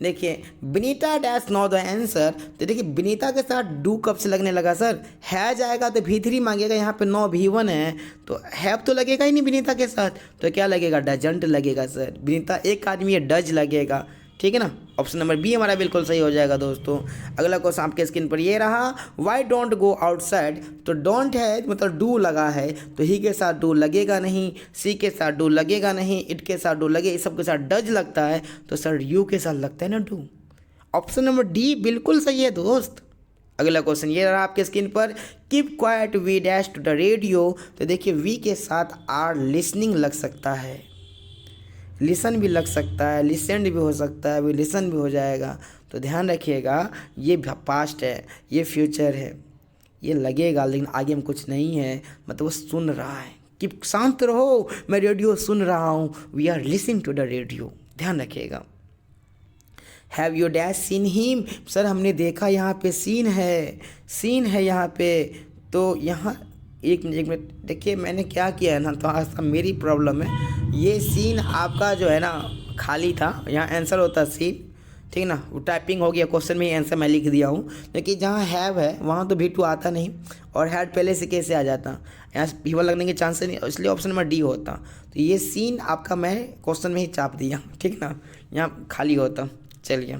देखिए, Binita dash know the answer. तो देखिए बिनीता के साथ डू कब से लगने लगा सर, हैज आएगा तो V3 मांगेगा, यहाँ पे नो V1 है तो हैव तो लगेगा ही नहीं बिनीता के साथ। तो क्या लगेगा, डजंट लगेगा सर। बिनीता एक आदमी है, डज लगेगा। ठीक है ना। ऑप्शन नंबर बी हमारा बिल्कुल सही हो जाएगा दोस्तों। अगला क्वेश्चन आपके स्क्रीन पर ये रहा, वाई डोंट गो आउटसाइड। तो डोंट है मतलब डू लगा है, तो ही के साथ डू लगेगा नहीं, सी के साथ डू लगेगा नहीं, इट के साथ डू लगे, इस सब के साथ डज लगता है। तो सर यू के साथ लगता है ना डू। ऑप्शन नंबर डी बिल्कुल सही है दोस्त। अगला क्वेश्चन ये रहा आपके स्क्रीन पर, keep quiet we dash to the radio. तो देखिए वी के साथ आर लिसनिंग लग सकता है, लिसन भी लग सकता है, लिसेंड भी हो सकता है, भी लिसन भी हो जाएगा। तो ध्यान रखिएगा, ये पास्ट है, ये फ्यूचर है, ये लगेगा लेकिन आगे में कुछ नहीं है, मतलब वो सुन रहा है कि शांत रहो, मैं रेडियो सुन रहा हूँ, we are listening to the radio. ध्यान रखिएगा। Have you dash seen him. Sir हमने देखा, यहाँ पे सीन है, सीन है यहाँ पे। तो यहाँ एक मिनट देखिए मैंने क्या किया है ना, तो आज का मेरी प्रॉब्लम है, ये सीन आपका जो है ना खाली था, यहाँ आंसर होता सीन, ठीक ना। वो टाइपिंग हो गया, क्वेश्चन में ही आंसर मैं लिख दिया हूँ, क्योंकि जहाँ हैव है वहाँ तो V2 आता नहीं, और हैड पहले से कैसे आ जाता, यहाँ V1 लगने के चांस नहीं, इसलिए ऑप्शन नंबर डी होता। तो ये सीन आपका मैं क्वेश्चन में ही चाप दिया, ठीक ना, यहाँ खाली होता। चलिए,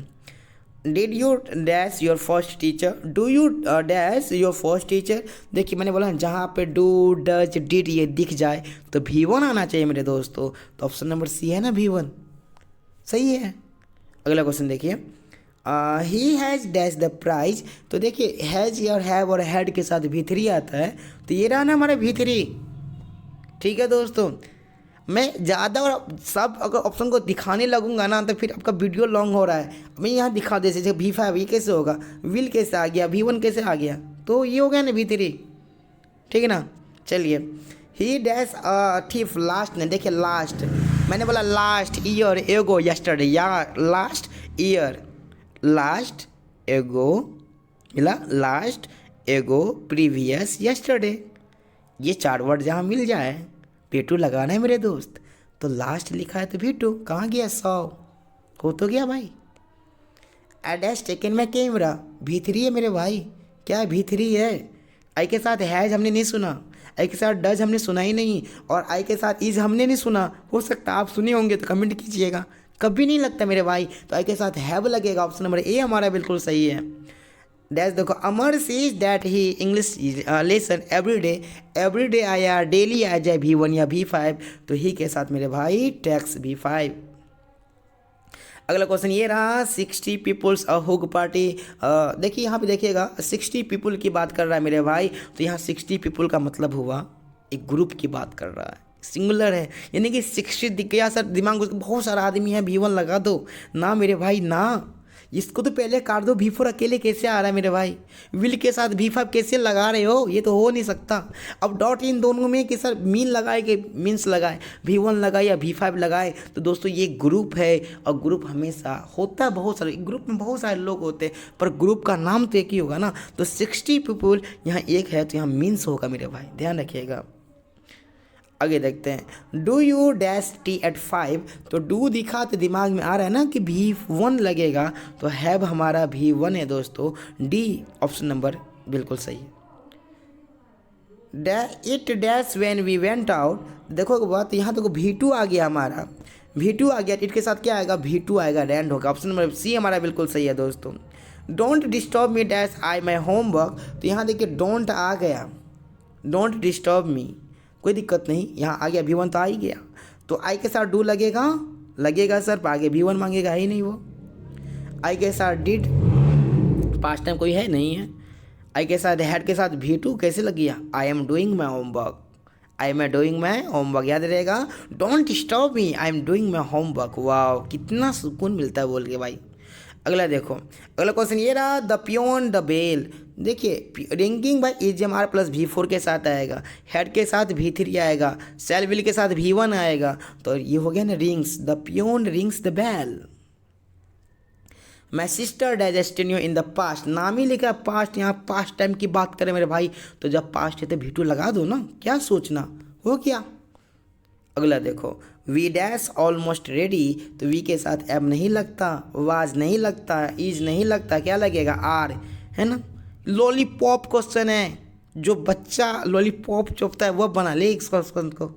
did you dash your first teacher, do you dash your first teacher. देखिए मैंने बोला जहाँ पे डू डज डिड ये दिख जाए तो V1 आना चाहिए मेरे दोस्तों। तो ऑप्शन नंबर सी है ना, V1 सही है। अगला क्वेश्चन देखिए, he has dash the prize. तो देखिए हैज़ और हैव और हैड के साथ V3 आता है, तो ये रहा ना हमारा V3। ठीक है दोस्तों, मैं ज़्यादा और सब अगर ऑप्शन को दिखाने लगूंगा ना तो फिर आपका वीडियो लॉन्ग हो रहा है। मैं यहाँ दिखा दे, जैसे V5 ये कैसे होगा, विल कैसे आ गया, V1 कैसे आ गया, तो ये हो गया ना V3, ठीक है ना। चलिए, ही डैश थीफ लास्ट ने, देखिए लास्ट मैंने बोला लास्ट ईयर एगो यस्टरडे, या लास्ट ईयर लास्ट एगो मिला लास्ट, एगो, प्रीवियस, यस्टरडे। ये 4 वर्ड जहाँ मिल जाए, V2 लगाना है मेरे दोस्त। तो लास्ट लिखा है तो V2 कहाँ गया, 100 हो तो गया भाई। एडैश टेकन में कैमरा, V3 है मेरे भाई। क्या V3 है। आई के साथ हैज हमने नहीं सुना, आई के साथ डज हमने सुना ही नहीं, और आई के साथ इज हमने नहीं सुना। हो सकता आप सुने होंगे तो कमेंट कीजिएगा, कभी नहीं लगता मेरे भाई। तो आई के साथ हैव लगेगा। ऑप्शन नंबर ए हमारा बिल्कुल सही है। डैश देखो, Amar sees that he English lesson every day आया, डेली आ जाए V1 या V5, तो ही के साथ मेरे भाई टैक्स V5। अगला क्वेश्चन ये रहा, 60 पीपल्स अ हुग पार्टी। देखिए यहाँ पे देखिएगा 60 पीपल की बात कर रहा है मेरे भाई। तो यहाँ 60 पीपल का मतलब हुआ एक ग्रुप की बात कर रहा है, सिंगुलर है, यानी कि 60 दिख गया सर दिमाग बहुत सारा आदमी है, V1 लगा दो ना मेरे भाई ना। इसको तो पहले काट दो, V4 अकेले कैसे आ रहा है मेरे भाई, विल के साथ V5 कैसे लगा रहे हो, ये तो हो नहीं सकता। अब डॉट इन दोनों में कि सर मीन लगाए कि मीन्स लगाए, V1 लगाए या V5 लगाए। तो दोस्तों ये ग्रुप है, और ग्रुप हमेशा होता है, बहुत सारे ग्रुप में बहुत सारे लोग होते हैं, पर ग्रुप का नाम तो एक ही होगा ना। तो 60 पीपल यहाँ एक है, तो यहाँ मीन्स होगा मेरे भाई, ध्यान रखिएगा। आगे देखते हैं, do you dash tea at 5। तो डू दिखा तो दिमाग में आ रहा है ना कि V1 लगेगा, तो हैव हमारा V1 है दोस्तों। डी ऑप्शन नंबर बिल्कुल सही है। It dash when we went out. देखो बात यहाँ तो V2 आ गया हमारा, V2 आ गया, इट के साथ क्या आएगा, V2 आएगा, रैंड होगा। ऑप्शन नंबर सी हमारा बिल्कुल सही है दोस्तों। Don't disturb me dash I my homework. तो यहाँ देखिए डोंट आ गया, डोंट डिस्टर्ब मी, कोई दिक्कत नहीं, यहाँ आ गया V1 तो आ ही गया। तो आई के साथ डू लगेगा सर, आगे V1 मांगेगा ही नहीं वो। आई के साथ डिड, पास्ट टाइम कोई है नहीं है। आई के साथ हैड के साथ V2 कैसे लग गया, I am doing my homework, I am doing my homework, याद रहेगा। Don't disturb me, I am doing my homework. वाह कितना सुकून मिलता है बोल के भाई। अगला देखो, अगला क्वेश्चन ये रहा, द पियोन द बेल। देखिए ringing by EGMR plus V4 के साथ आएगा, हेड के साथ V3 आएगा, सेल विल के साथ V1 आएगा, तो ये हो गया ना rings, the peon rings the bell. My sister digesting you in the past, नाम ही लिखा पास्ट, यहाँ पास्ट टाइम की बात करें मेरे भाई, तो जब पास्ट है तो V2 लगा दो ना, क्या सोचना हो क्या। अगला देखो, वी डैश ऑलमोस्ट रेडी। तो वी के साथ एम नहीं लगता, वाज नहीं लगता, इज नहीं लगता, क्या लगेगा, आर, है ना। लॉलीपॉप क्वेश्चन है, जो बच्चा लॉलीपॉप चुपता है वह बना ले इस क्वेश्चन को,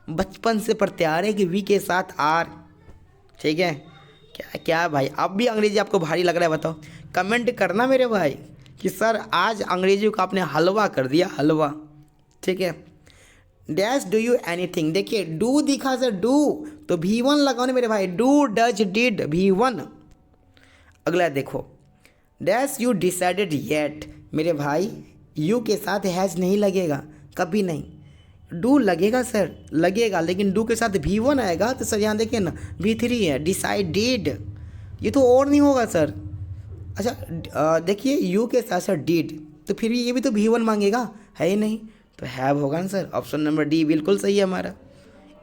बचपन से पर तैयार है कि वी के साथ आर, ठीक है। क्या क्या भाई, अब भी अंग्रेजी आपको भारी लग रहा है, बताओ कमेंट करना मेरे भाई कि सर आज अंग्रेजी को आपने हलवा कर दिया, हलवा, ठीक है। डैश डू यू एनीथिंग, देखिए डू दिखा सर डू, तो V1 लगाओ मेरे भाई, डू डज डिड V1। अगला देखो, डैश यू डिसाइडेड येट, मेरे भाई यू के साथ हैज़ नहीं लगेगा, कभी नहीं, डू लगेगा सर, लगेगा, लेकिन डू के साथ V1 आएगा, तो सर यहाँ देखिए ना V3 है, डिसाइडेड, ये तो और नहीं होगा सर। अच्छा देखिए यू के साथ सर डिड, तो फिर ये भी तो V1 मांगेगा, है ही नहीं, तो हैव होगा ना सर। ऑप्शन नंबर डी बिल्कुल सही है हमारा।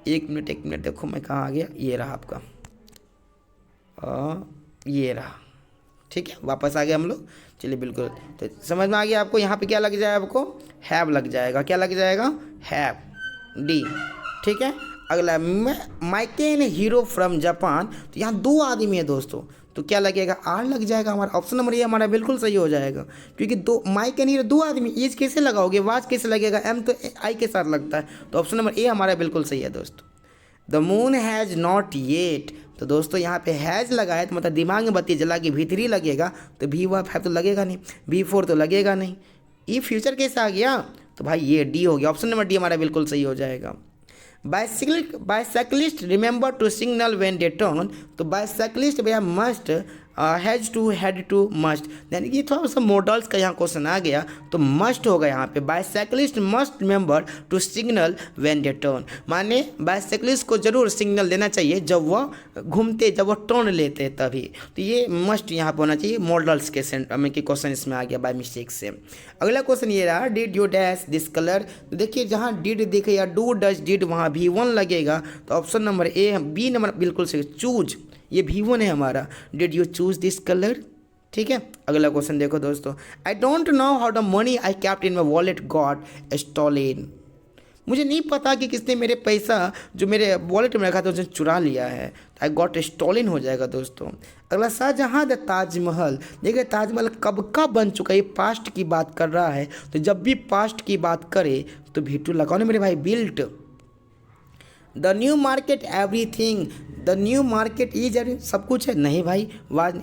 एक मिनट देखो मैं कहाँ आ गया, ये रहा आपका, ये रहा, ठीक है, वापस आ गए हम लोग। चलिए बिल्कुल, तो समझ में आ गया आपको, यहाँ पे क्या लग जाएगा आपको, हैव लग जाएगा, क्या लग जाएगा, हैव, डी, ठीक है। अगला, माइकेन हीरो फ्रॉम जापान। तो यहाँ 2 आदमी है दोस्तों, तो क्या लगेगा, आर लग जाएगा हमारा। ऑप्शन नंबर ये हमारा बिल्कुल सही हो जाएगा, क्योंकि 2 माइकेन हीरो 2 आदमी, इज कैसे लगाओगे, वाज कैसे लगेगा, एम तो आई के साथ लगता है, तो ऑप्शन नंबर ए हमारा बिल्कुल सही है दोस्तों। The moon has not yet. तो दोस्तों यहाँ पे हैज़ लगा है, तो मतलब दिमाग में बत्ती जला के V3 लगेगा, तो V5 तो लगेगा नहीं, V4 तो लगेगा नहीं, ये फ्यूचर कैसे आ गया, तो भाई ये डी हो गया। ऑप्शन नंबर डी हमारा बिल्कुल सही हो जाएगा। Bicyclist remember to signal when they turn. तो बाइसाइकिलिस्ट भैया must, has to, had to, must, यानी कि थोड़ा सा मॉडल्स का यहाँ क्वेश्चन आ गया, तो मस्ट होगा यहाँ पे। Bicyclist must remember to signal when they turn, माने बाइसाइकिलिस्ट को जरूर सिग्नल देना चाहिए जब वह घूमते, जब वह टर्न लेते तभी, तो ये मस्ट यहाँ पे होना चाहिए। मॉडल्स के में कि क्वेश्चन इसमें आ गया बाय मिस्टेक से। अगला क्वेश्चन ये रहा, did you dash this colour. तो देखिए जहाँ डिड दिखे या डू डज डिड वहाँ V1 लगेगा, तो option number A, B number बिल्कुल सही, चूज, ये V1 है हमारा। Did you choose this colour, ठीक है। अगला क्वेश्चन देखो दोस्तों, I don't know how the money I kept in my wallet got stolen. मुझे नहीं पता कि किसने मेरे पैसा जो मेरे वॉलेट में रखा था उसे चुरा लिया है। आई गॉट स्टॉलन हो जाएगा दोस्तों। अगला, शाहजहाँ द ताजमहल। देखिए ताजमहल कब का बन चुका है, ये पास्ट की बात कर रहा है। तो जब भी पास्ट की बात करे तो भीटू लगाओ ना मेरे भाई। Built the new market everything. The new market is सब कुछ है नहीं भाई,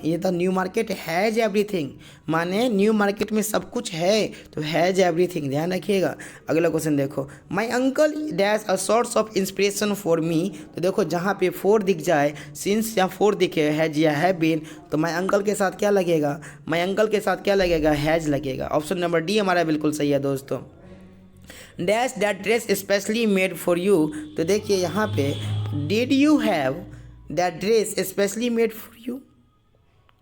ये the new market has everything, माने न्यू मार्केट में सब कुछ है तो हैज एवरीथिंग, ध्यान रखिएगा। अगला क्वेश्चन देखो, my uncle dash a source of inspiration for me. तो देखो जहाँ पे फोर दिख जाए, सिंस या फोर दिखे हैज या हैव बीन, तो माई अंकल के साथ क्या लगेगा, माई अंकल के साथ क्या लगेगा, हैज लगेगा। ऑप्शन नंबर डी हमारा बिल्कुल सही है दोस्तों। Dash that dress specially made for you. तो देखिए यहाँ पे did you have that dress specially made for you,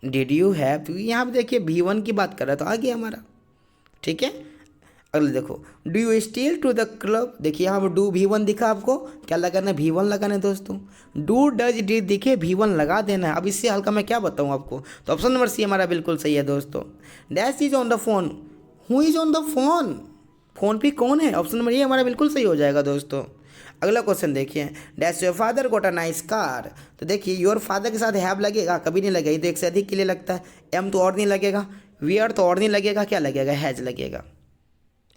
did you have, तो यहाँ पे देखिए V1 की बात कर रहा है तो आ गया हमारा, ठीक है। अगले देखो, do you steal to the club. देखिए यहाँ पर डू V1 दिखा, आपको क्या लगाना है, V1 लगाना है दोस्तों। डू डज डिड दिखे, V1 लगा देना है। अब इससे हल्का मैं क्या बताऊँ आपको, तो ऑप्शन नंबर सी हमारा बिल्कुल सही है दोस्तों। Dash is on the phone, who is on the phone, phone पे कौन है, ऑप्शन नंबर ये हमारा बिल्कुल सही हो जाएगा दोस्तों। अगला क्वेश्चन देखिए, dash your father got a nice car. तो देखिए योर फादर के साथ हैव लगेगा, कभी नहीं लगेगा, ये तो एक से अधिक के लिए लगता है। एम तो और नहीं लगेगा, वेयर तो और नहीं लगेगा, क्या लगेगा, हैज लगेगा,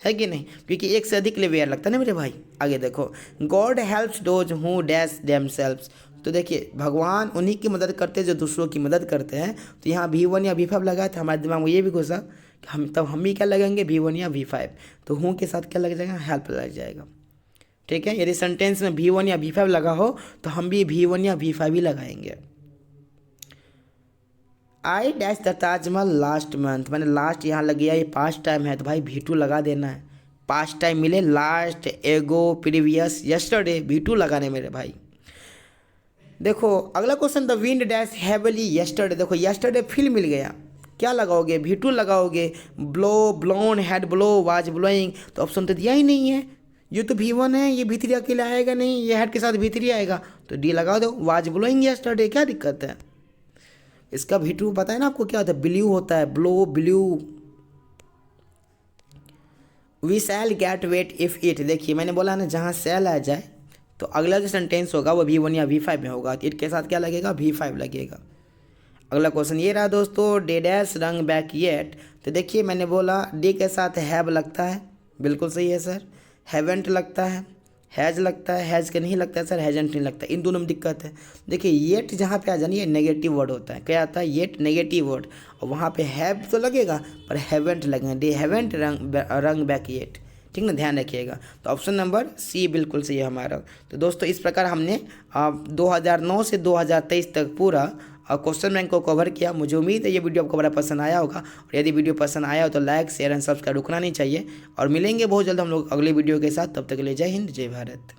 है कि नहीं, क्योंकि एक से अधिक के लिए वेयर लगता है ना मेरे भाई। आगे देखो, God helps those who dash themselves. तो देखिए भगवान उन्हीं की मदद करते हैं जो दूसरों की मदद करते हैं। तो यहाँ V1 या V5 लगाए थे, हमारे दिमाग में ये भी घुसा कि हम भी क्या लगाएंगे, V1 या V5। तो हूँ के साथ क्या लग जाएगा, हेल्प लग जाएगा, ठीक है। यदि सेंटेंस में V1 या V5 लगा हो तो हम भी V1 या V5 ही लगाएंगे। I dash the Taj Mahal last month, मैंने लास्ट यहाँ लग गया, ये पास्ट टाइम है तो भाई V2 लगा देना है। पास्ट टाइम मिले, लास्ट, एगो, प्रीवियस, यस्टरडे, V2 लगाने मेरे भाई। देखो अगला question, the wind dash heavily yesterday. देखो यस्टरडे फील मिल गया, क्या लगाओगे, V2 लगाओगे। Blow, blown, had blow, was blowing, तो ऑप्शन तो दिया ही नहीं है। ये तो V1 है, ये V3 अकेले आएगा नहीं, ये हैड के साथ V3 आएगा, तो डी लगा दो। वाज ब्लोइंग यस्टरडे, क्या दिक्कत है। इसका V2 पता है ना आपको क्या होता है, ब्लू होता है, blow, blue. We shall get wet if it. देखिए मैंने बोला ना जहाँ शैल आ जाए तो अगला जो सेंटेंस होगा वो V1 या V5 में होगा, तो इट के साथ क्या लगेगा, V5 लगेगा। अगला क्वेश्चन ये रहा दोस्तों, डे डैश रंग बैक येट। तो देखिए मैंने बोला डी के साथ हैव लगता है, बिल्कुल सही है सर। हैवेंट लगता है, हैज लगता है, हैज के नहीं लगता है सर, हैजेंट नहीं लगता, इन दोनों में दिक्कत है। देखिए येट जहाँ पे आ जानी है नेगेटिव वर्ड होता है, क्या आता है, येट नेगेटिव वर्ड, और वहाँ पे हैव तो लगेगा पर हैवेंट लगेगा, डे हैवेंट रंग बैक येट, ठीक ना, ध्यान रखिएगा। तो ऑप्शन नंबर सी बिल्कुल सही है हमारा। तो दोस्तों इस प्रकार हमने 2009 से 2023 तक पूरा क्वेश्चन बैंक को कवर किया। मुझे उम्मीद है ये वीडियो आपको बड़ा पसंद आया होगा, और यदि वीडियो पसंद आया हो तो लाइक, शेयर एंड सब्सक्राइब रुकना नहीं चाहिए। और मिलेंगे बहुत जल्द हम लोग अगले वीडियो के साथ, तब तक के लिए जय हिंद, जय भारत।